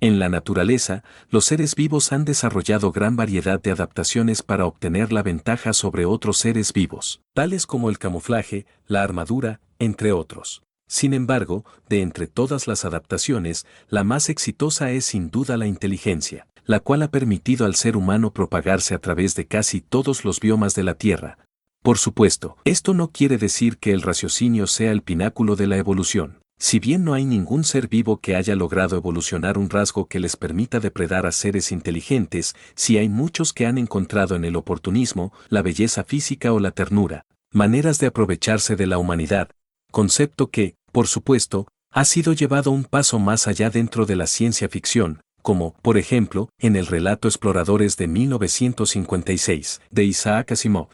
En la naturaleza, los seres vivos han desarrollado gran variedad de adaptaciones para obtener la ventaja sobre otros seres vivos, tales como el camuflaje, la armadura, entre otros. Sin embargo, de entre todas las adaptaciones, la más exitosa es sin duda la inteligencia, la cual ha permitido al ser humano propagarse a través de casi todos los biomas de la Tierra. Por supuesto, esto no quiere decir que el raciocinio sea el pináculo de la evolución. Si bien no hay ningún ser vivo que haya logrado evolucionar un rasgo que les permita depredar a seres inteligentes, sí hay muchos que han encontrado en el oportunismo, la belleza física o la ternura, maneras de aprovecharse de la humanidad, concepto que, por supuesto, ha sido llevado un paso más allá dentro de la ciencia ficción, como, por ejemplo, en el relato Exploradores de 1956, de Isaac Asimov.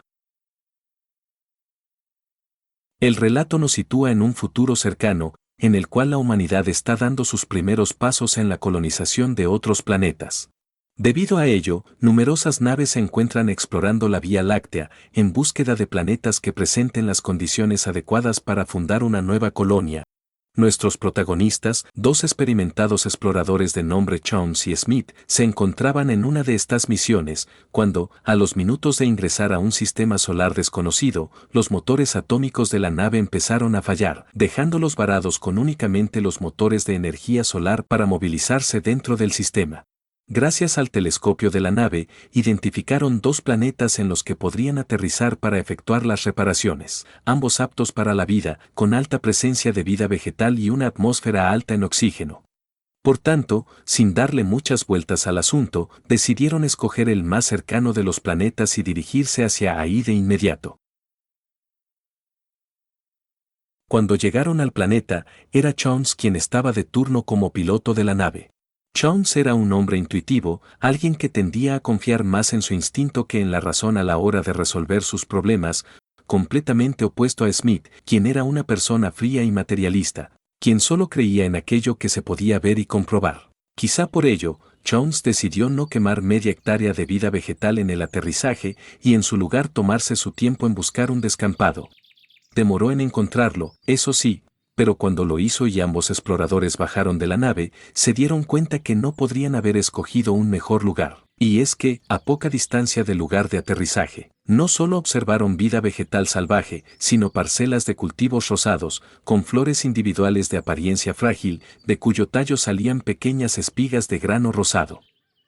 El relato nos sitúa en un futuro cercano, en el cual la humanidad está dando sus primeros pasos en la colonización de otros planetas. Debido a ello, numerosas naves se encuentran explorando la Vía Láctea en búsqueda de planetas que presenten las condiciones adecuadas para fundar una nueva colonia. Nuestros protagonistas, dos experimentados exploradores de nombre Jones y Smith, se encontraban en una de estas misiones, cuando, a los minutos de ingresar a un sistema solar desconocido, los motores atómicos de la nave empezaron a fallar, dejándolos varados con únicamente los motores de energía solar para movilizarse dentro del sistema. Gracias al telescopio de la nave, identificaron dos planetas en los que podrían aterrizar para efectuar las reparaciones, ambos aptos para la vida, con alta presencia de vida vegetal y una atmósfera alta en oxígeno. Por tanto, sin darle muchas vueltas al asunto, decidieron escoger el más cercano de los planetas y dirigirse hacia ahí de inmediato. Cuando llegaron al planeta, era Jones quien estaba de turno como piloto de la nave. Jones era un hombre intuitivo, alguien que tendía a confiar más en su instinto que en la razón a la hora de resolver sus problemas, completamente opuesto a Smith, quien era una persona fría y materialista, quien solo creía en aquello que se podía ver y comprobar. Quizá por ello, Jones decidió no quemar media hectárea de vida vegetal en el aterrizaje y en su lugar tomarse su tiempo en buscar un descampado. Demoró en encontrarlo, eso sí, pero cuando lo hizo y ambos exploradores bajaron de la nave, se dieron cuenta que no podrían haber escogido un mejor lugar. Y es que, a poca distancia del lugar de aterrizaje, no solo observaron vida vegetal salvaje, sino parcelas de cultivos rosados, con flores individuales de apariencia frágil, de cuyo tallo salían pequeñas espigas de grano rosado.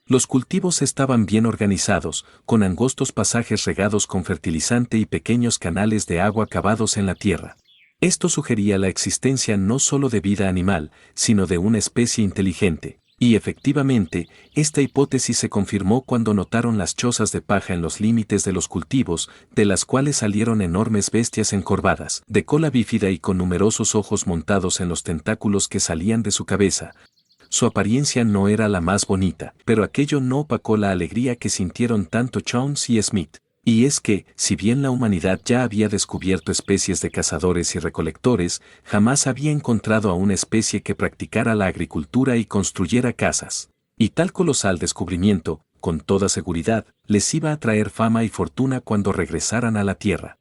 Los cultivos estaban bien organizados, con angostos pasajes regados con fertilizante y pequeños canales de agua cavados en la tierra. Esto sugería la existencia no solo de vida animal, sino de una especie inteligente. Y efectivamente, esta hipótesis se confirmó cuando notaron las chozas de paja en los límites de los cultivos, de las cuales salieron enormes bestias encorvadas, de cola bífida y con numerosos ojos montados en los tentáculos que salían de su cabeza. Su apariencia no era la más bonita, pero aquello no opacó la alegría que sintieron tanto Jones y Smith. Y es que, si bien la humanidad ya había descubierto especies de cazadores y recolectores, jamás había encontrado a una especie que practicara la agricultura y construyera casas. Y tal colosal descubrimiento, con toda seguridad, les iba a traer fama y fortuna cuando regresaran a la Tierra.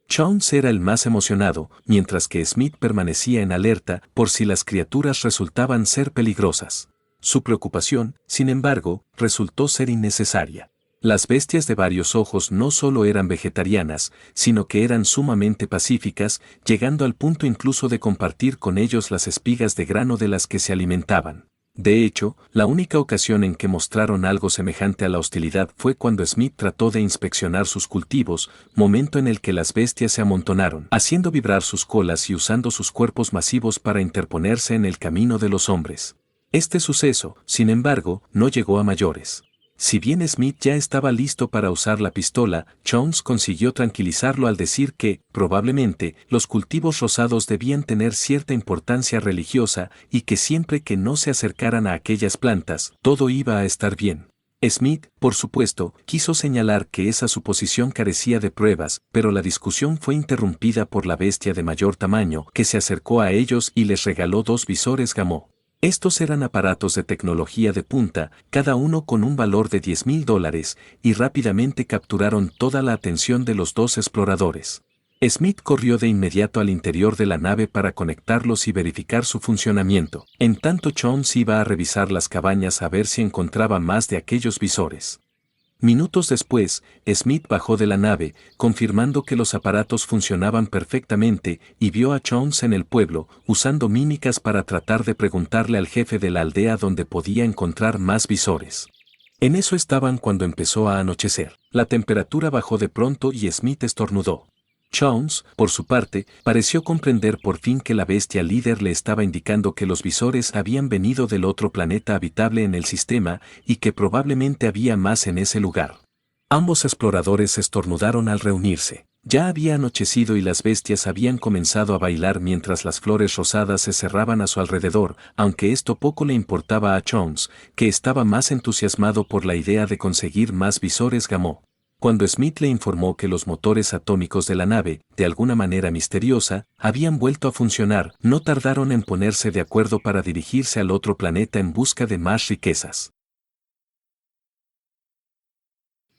Jones era el más emocionado, mientras que Smith permanecía en alerta por si las criaturas resultaban ser peligrosas. Su preocupación, sin embargo, resultó ser innecesaria. Las bestias de varios ojos no solo eran vegetarianas, sino que eran sumamente pacíficas, llegando al punto incluso de compartir con ellos las espigas de grano de las que se alimentaban. De hecho, la única ocasión en que mostraron algo semejante a la hostilidad fue cuando Smith trató de inspeccionar sus cultivos, momento en el que las bestias se amontonaron, haciendo vibrar sus colas y usando sus cuerpos masivos para interponerse en el camino de los hombres. Este suceso, sin embargo, no llegó a mayores. Si bien Smith ya estaba listo para usar la pistola, Jones consiguió tranquilizarlo al decir que, probablemente, los cultivos rosados debían tener cierta importancia religiosa y que siempre que no se acercaran a aquellas plantas, todo iba a estar bien. Smith, por supuesto, quiso señalar que esa suposición carecía de pruebas, pero la discusión fue interrumpida por la bestia de mayor tamaño que se acercó a ellos y les regaló 2 visores Gamó. Estos eran aparatos de tecnología de punta, cada uno con un valor de $10,000, y rápidamente capturaron toda la atención de los 2 exploradores. Smith corrió de inmediato al interior de la nave para conectarlos y verificar su funcionamiento. En tanto Jones iba a revisar las cabañas a ver si encontraba más de aquellos visores. Minutos después, Smith bajó de la nave, confirmando que los aparatos funcionaban perfectamente, y vio a Jones en el pueblo, usando mímicas para tratar de preguntarle al jefe de la aldea dónde podía encontrar más visores. En eso estaban cuando empezó a anochecer. La temperatura bajó de pronto y Smith estornudó. Jones, por su parte, pareció comprender por fin que la bestia líder le estaba indicando que los visores habían venido del otro planeta habitable en el sistema y que probablemente había más en ese lugar. Ambos exploradores estornudaron al reunirse. Ya había anochecido y las bestias habían comenzado a bailar mientras las flores rosadas se cerraban a su alrededor, aunque esto poco le importaba a Jones, que estaba más entusiasmado por la idea de conseguir más visores Gamma. Cuando Smith le informó que los motores atómicos de la nave, de alguna manera misteriosa, habían vuelto a funcionar, no tardaron en ponerse de acuerdo para dirigirse al otro planeta en busca de más riquezas.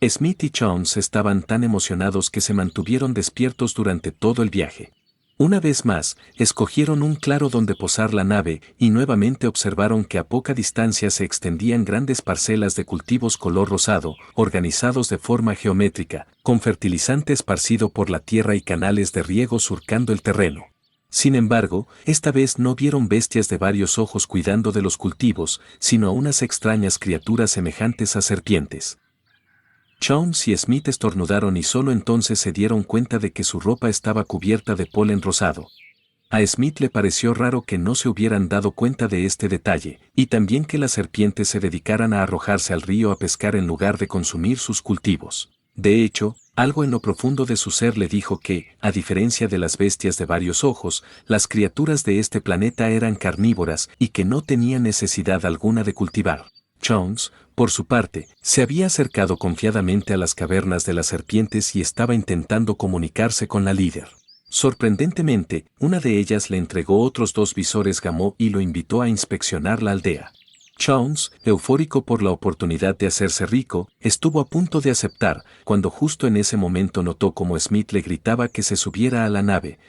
Smith y Jones estaban tan emocionados que se mantuvieron despiertos durante todo el viaje. Una vez más, escogieron un claro donde posar la nave y nuevamente observaron que a poca distancia se extendían grandes parcelas de cultivos color rosado, organizados de forma geométrica, con fertilizante esparcido por la tierra y canales de riego surcando el terreno. Sin embargo, esta vez no vieron bestias de varios ojos cuidando de los cultivos, sino a unas extrañas criaturas semejantes a serpientes. Jones y Smith estornudaron y solo entonces se dieron cuenta de que su ropa estaba cubierta de polen rosado. A Smith le pareció raro que no se hubieran dado cuenta de este detalle, y también que las serpientes se dedicaran a arrojarse al río a pescar en lugar de consumir sus cultivos. De hecho, algo en lo profundo de su ser le dijo que, a diferencia de las bestias de varios ojos, las criaturas de este planeta eran carnívoras y que no tenían necesidad alguna de cultivar. Jones, por su parte, se había acercado confiadamente a las cavernas de las serpientes y estaba intentando comunicarse con la líder. Sorprendentemente, una de ellas le entregó otros 2 visores Gamma y lo invitó a inspeccionar la aldea. Jones, eufórico por la oportunidad de hacerse rico, estuvo a punto de aceptar, cuando justo en ese momento notó cómo Smith le gritaba que se subiera a la nave.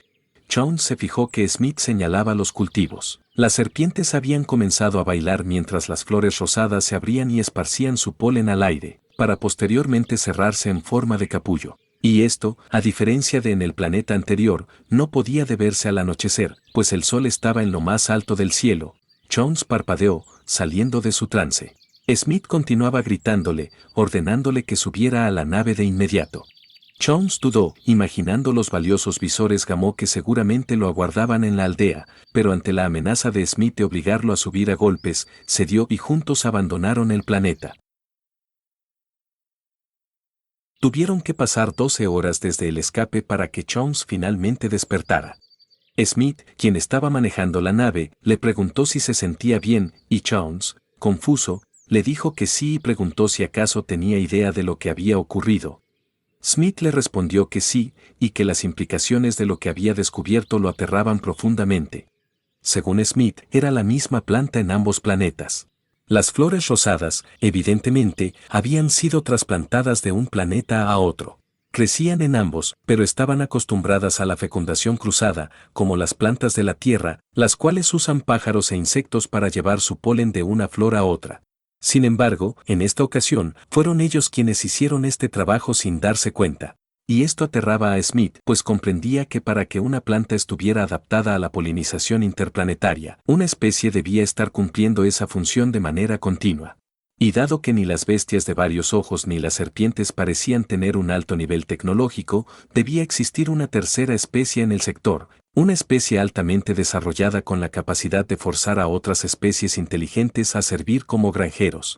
Jones se fijó que Smith señalaba los cultivos. Las serpientes habían comenzado a bailar mientras las flores rosadas se abrían y esparcían su polen al aire, para posteriormente cerrarse en forma de capullo. Y esto, a diferencia de en el planeta anterior, no podía deberse al anochecer, pues el sol estaba en lo más alto del cielo. Jones parpadeó, saliendo de su trance. Smith continuaba gritándole, ordenándole que subiera a la nave de inmediato. Jones dudó, imaginando los valiosos visores Gamma que seguramente lo aguardaban en la aldea, pero ante la amenaza de Smith de obligarlo a subir a golpes, cedió y juntos abandonaron el planeta. Tuvieron que pasar 12 horas desde el escape para que Jones finalmente despertara. Smith, quien estaba manejando la nave, le preguntó si se sentía bien, y Jones, confuso, le dijo que sí y preguntó si acaso tenía idea de lo que había ocurrido. Smith le respondió que sí, y que las implicaciones de lo que había descubierto lo aterraban profundamente. Según Smith, era la misma planta en ambos planetas. Las flores rosadas, evidentemente, habían sido trasplantadas de un planeta a otro. Crecían en ambos, pero estaban acostumbradas a la fecundación cruzada, como las plantas de la Tierra, las cuales usan pájaros e insectos para llevar su polen de una flor a otra. Sin embargo, en esta ocasión, fueron ellos quienes hicieron este trabajo sin darse cuenta. Y esto aterraba a Smith, pues comprendía que para que una planta estuviera adaptada a la polinización interplanetaria, una especie debía estar cumpliendo esa función de manera continua. Y dado que ni las bestias de varios ojos ni las serpientes parecían tener un alto nivel tecnológico, debía existir una tercera especie en el sector, una especie altamente desarrollada con la capacidad de forzar a otras especies inteligentes a servir como granjeros.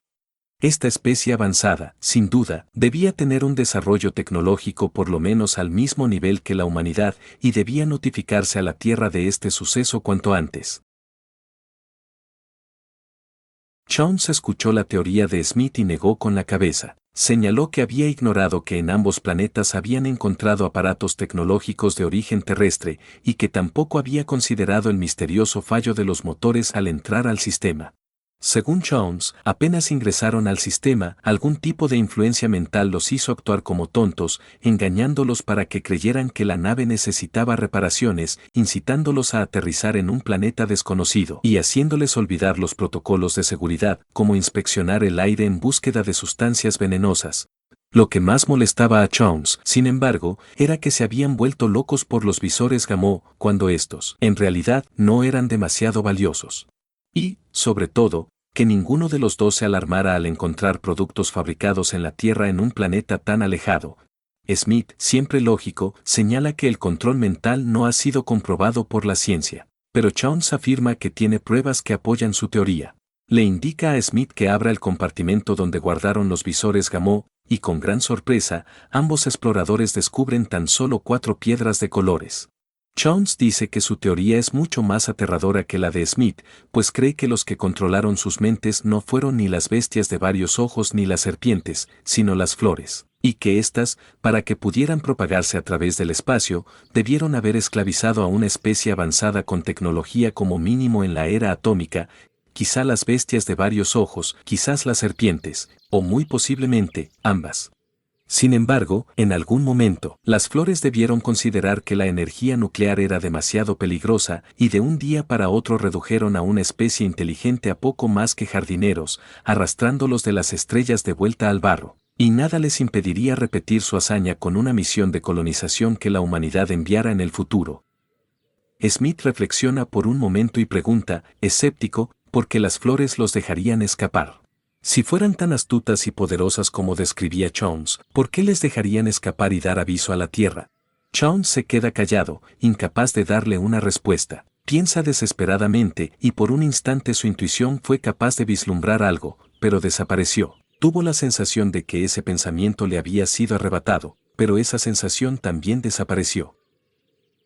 Esta especie avanzada, sin duda, debía tener un desarrollo tecnológico por lo menos al mismo nivel que la humanidad y debía notificarse a la Tierra de este suceso cuanto antes. Jones escuchó la teoría de Smith y negó con la cabeza. Señaló que había ignorado que en ambos planetas habían encontrado aparatos tecnológicos de origen terrestre y que tampoco había considerado el misterioso fallo de los motores al entrar al sistema. Según Jones, apenas ingresaron al sistema, algún tipo de influencia mental los hizo actuar como tontos, engañándolos para que creyeran que la nave necesitaba reparaciones, incitándolos a aterrizar en un planeta desconocido y haciéndoles olvidar los protocolos de seguridad, como inspeccionar el aire en búsqueda de sustancias venenosas. Lo que más molestaba a Jones, sin embargo, era que se habían vuelto locos por los visores Gamow, cuando estos, en realidad, no eran demasiado valiosos. Y, sobre todo, que ninguno de los dos se alarmara al encontrar productos fabricados en la Tierra en un planeta tan alejado. Smith, siempre lógico, señala que el control mental no ha sido comprobado por la ciencia, pero Jones afirma que tiene pruebas que apoyan su teoría. Le indica a Smith que abra el compartimento donde guardaron los visores Gamow, y con gran sorpresa, ambos exploradores descubren tan solo 4 piedras de colores. Jones dice que su teoría es mucho más aterradora que la de Smith, pues cree que los que controlaron sus mentes no fueron ni las bestias de varios ojos ni las serpientes, sino las flores, y que éstas, para que pudieran propagarse a través del espacio, debieron haber esclavizado a una especie avanzada con tecnología como mínimo en la era atómica, quizá las bestias de varios ojos, quizás las serpientes, o muy posiblemente, ambas. Sin embargo, en algún momento, las flores debieron considerar que la energía nuclear era demasiado peligrosa y de un día para otro redujeron a una especie inteligente a poco más que jardineros, arrastrándolos de las estrellas de vuelta al barro. Y nada les impediría repetir su hazaña con una misión de colonización que la humanidad enviara en el futuro. Smith reflexiona por un momento y pregunta, escéptico, ¿por qué las flores los dejarían escapar? Si fueran tan astutas y poderosas como describía Jones, ¿por qué les dejarían escapar y dar aviso a la Tierra? Jones se queda callado, incapaz de darle una respuesta. Piensa desesperadamente y por un instante su intuición fue capaz de vislumbrar algo, pero desapareció. Tuvo la sensación de que ese pensamiento le había sido arrebatado, pero esa sensación también desapareció.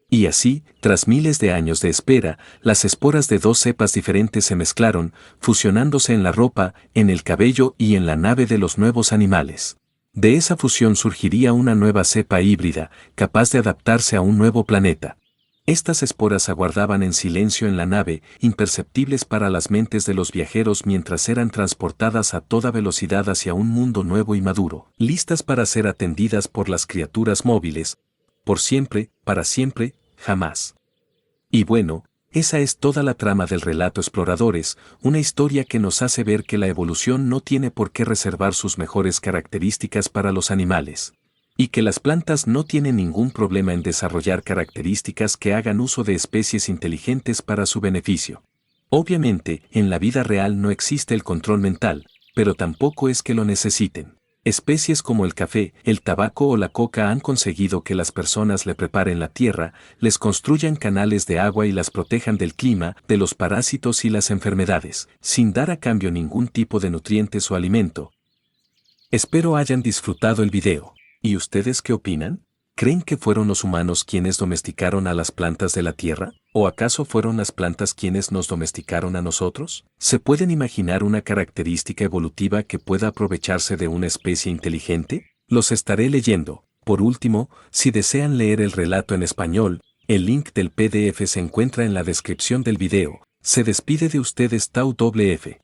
Y así, tras miles de años de espera, las esporas de 2 cepas diferentes se mezclaron, fusionándose en la ropa, en el cabello y en la nave de los nuevos animales. De esa fusión surgiría una nueva cepa híbrida, capaz de adaptarse a un nuevo planeta. Estas esporas aguardaban en silencio en la nave, imperceptibles para las mentes de los viajeros mientras eran transportadas a toda velocidad hacia un mundo nuevo y maduro, listas para ser atendidas por las criaturas móviles, por siempre, para siempre, jamás. Y bueno, esa es toda la trama del relato Exploradores, una historia que nos hace ver que la evolución no tiene por qué reservar sus mejores características para los animales. Y que las plantas no tienen ningún problema en desarrollar características que hagan uso de especies inteligentes para su beneficio. Obviamente, en la vida real no existe el control mental, pero tampoco es que lo necesiten. Especies como el café, el tabaco o la coca han conseguido que las personas le preparen la tierra, les construyan canales de agua y las protejan del clima, de los parásitos y las enfermedades, sin dar a cambio ningún tipo de nutrientes o alimento. Espero hayan disfrutado el video. ¿Y ustedes qué opinan? ¿Creen que fueron los humanos quienes domesticaron a las plantas de la tierra? ¿O acaso fueron las plantas quienes nos domesticaron a nosotros? ¿Se pueden imaginar una característica evolutiva que pueda aprovecharse de una especie inteligente? Los estaré leyendo. Por último, si desean leer el relato en español, el link del PDF se encuentra en la descripción del video. Se despide de ustedes Tau WF.